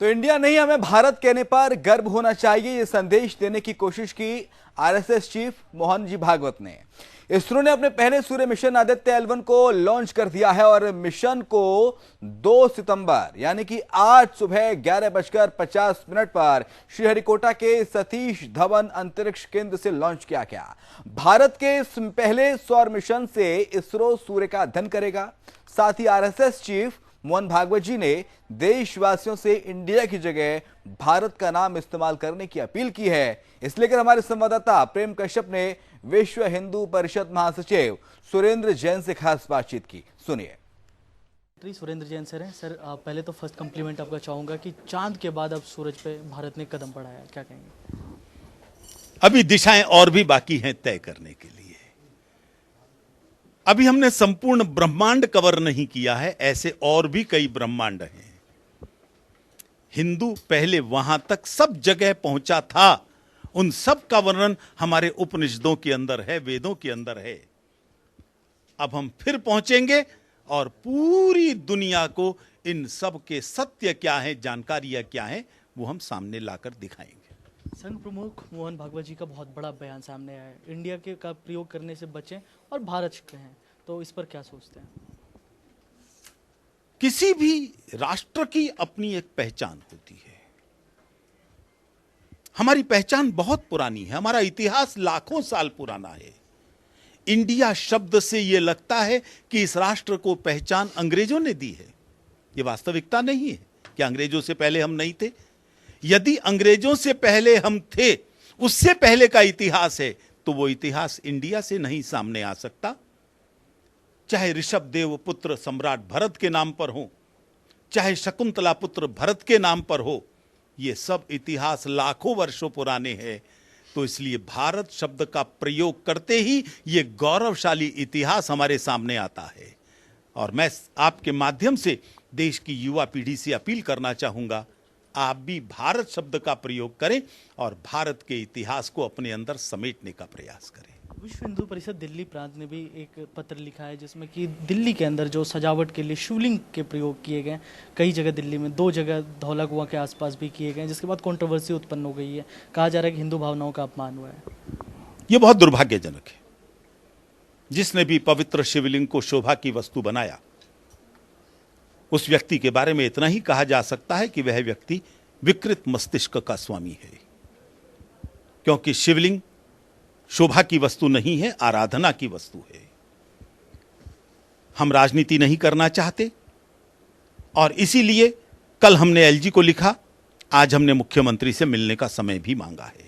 तो इंडिया नहीं हमें भारत कहने पर गर्व होना चाहिए, ये संदेश देने की कोशिश की आरएसएस चीफ मोहन जी भागवत ने। इसरो ने अपने पहले सूर्य मिशन आदित्य L1 को लॉन्च कर दिया है और मिशन को 2 सितंबर यानी कि आज सुबह 11:50 पर श्रीहरिकोटा के सतीश धवन अंतरिक्ष केंद्र से लॉन्च किया गया। भारत के इस पहले सौर मिशन से इसरो सूर्य का अध्ययन करेगा। साथ ही आरएसएस चीफ मोहन भागवत जी ने देशवासियों से इंडिया की जगह भारत का नाम इस्तेमाल करने की अपील की है। इस लेकर हमारे संवाददाता प्रेम कश्यप ने विश्व हिंदू परिषद महासचिव सुरेंद्र जैन से खास बातचीत की। सुनिए। सुरेंद्र जैन सर हैं। सर पहले तो फर्स्ट कॉम्प्लीमेंट आपका चाहूंगा कि चांद के बाद अब सूरज पे भारत ने कदम बढ़ाया, क्या कहेंगे? अभी दिशाएं और भी बाकी हैं तय करने के लिए। अभी हमने संपूर्ण ब्रह्मांड कवर नहीं किया है, ऐसे और भी कई ब्रह्मांड हैं। हिंदू पहले वहां तक सब जगह पहुंचा था, उन सब का वर्णन हमारे उपनिषदों के अंदर है, वेदों के अंदर है। अब हम फिर पहुंचेंगे और पूरी दुनिया को इन सब के सत्य क्या है, जानकारियां क्या है, वो हम सामने लाकर दिखाएंगे। संघ प्रमुख मोहन भागवत जी का बहुत बड़ा बयान सामने आया है, इंडिया के का प्रयोग करने से बचें और भारत कहें, तो इस पर क्या सोचते हैं? किसी भी राष्ट्र की अपनी एक पहचान होती है। हमारी पहचान बहुत पुरानी है, हमारा इतिहास लाखों साल पुराना है। इंडिया शब्द से यह लगता है कि इस राष्ट्र को पहचान अंग्रेजों ने दी है। यह वास्तविकता नहीं है कि अंग्रेजों से पहले हम नहीं थे। यदि अंग्रेजों से पहले हम थे, उससे पहले का इतिहास है, तो वो इतिहास इंडिया से नहीं सामने आ सकता। चाहे ऋषभ देव पुत्र सम्राट भरत के नाम पर हो, चाहे शकुंतला पुत्र भरत के नाम पर हो, ये सब इतिहास लाखों वर्षों पुराने हैं। तो इसलिए भारत शब्द का प्रयोग करते ही ये गौरवशाली इतिहास हमारे सामने आता है। और मैं आपके माध्यम से देश की युवा पीढ़ी से अपील करना चाहूंगा, आप भी भारत शब्द का प्रयोग करें और भारत के इतिहास को अपने अंदर समेटने का प्रयास करें। विश्व हिंदू परिषद दिल्ली प्रांत ने भी एक पत्र लिखा है जिसमें कि दिल्ली के अंदर जो सजावट के लिए शिवलिंग के प्रयोग किए गए, कई जगह दिल्ली में 2 जगह धौला कुआं के आसपास भी किए गए, जिसके बाद कंट्रोवर्सी उत्पन्न हो गई है। कहा जा रहा है कि हिंदू भावनाओं का अपमान हुआ है। यह बहुत दुर्भाग्यजनक है। जिसने भी पवित्र शिवलिंग को शोभा की वस्तु बनाया, उस व्यक्ति के बारे में इतना ही कहा जा सकता है कि वह व्यक्ति विकृत मस्तिष्क का स्वामी है। क्योंकि शिवलिंग शोभा की वस्तु नहीं है, आराधना की वस्तु है। हम राजनीति नहीं करना चाहते और इसीलिए कल हमने एलजी को लिखा, आज हमने मुख्यमंत्री से मिलने का समय भी मांगा है।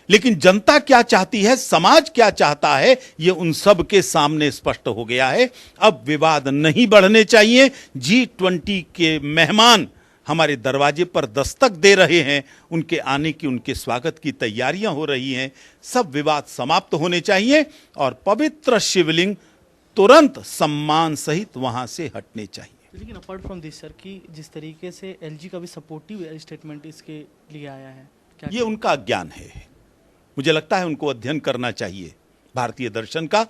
लेकिन जनता क्या चाहती है, समाज क्या चाहता है, यह उन सब के सामने स्पष्ट हो गया है। अब विवाद नहीं बढ़ने चाहिए। G20 के मेहमान हमारे दरवाजे पर दस्तक दे रहे हैं, उनके आने की, उनके स्वागत की तैयारियां हो रही हैं। सब विवाद समाप्त होने चाहिए और पवित्र शिवलिंग तुरंत सम्मान सहित वहां से हटने चाहिए। लेकिन अपार्ट फ्रॉम दिस सर, कि जिस तरीके से एलजी का भी सपोर्टिव स्टेटमेंट इसके लिए आया है, क्या ये उनका अज्ञान है। मुझे लगता है उनको अध्ययन करना चाहिए भारतीय दर्शन का।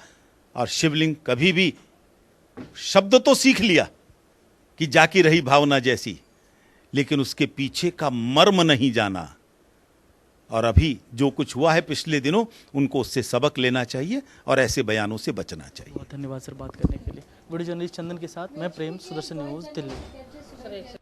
और शिवलिंग कभी भी, शब्द तो सीख लिया कि जाकी रही भावना जैसी, लेकिन उसके पीछे का मर्म नहीं जाना। और अभी जो कुछ हुआ है पिछले दिनों, उनको उससे सबक लेना चाहिए और ऐसे बयानों से बचना चाहिए। बहुत धन्यवाद सर बात करने के लिए। वीडियो जर्नलिस्ट चंदन के साथ मैं प्रेम, सुदर्शन न्यूज़, दिल्ली।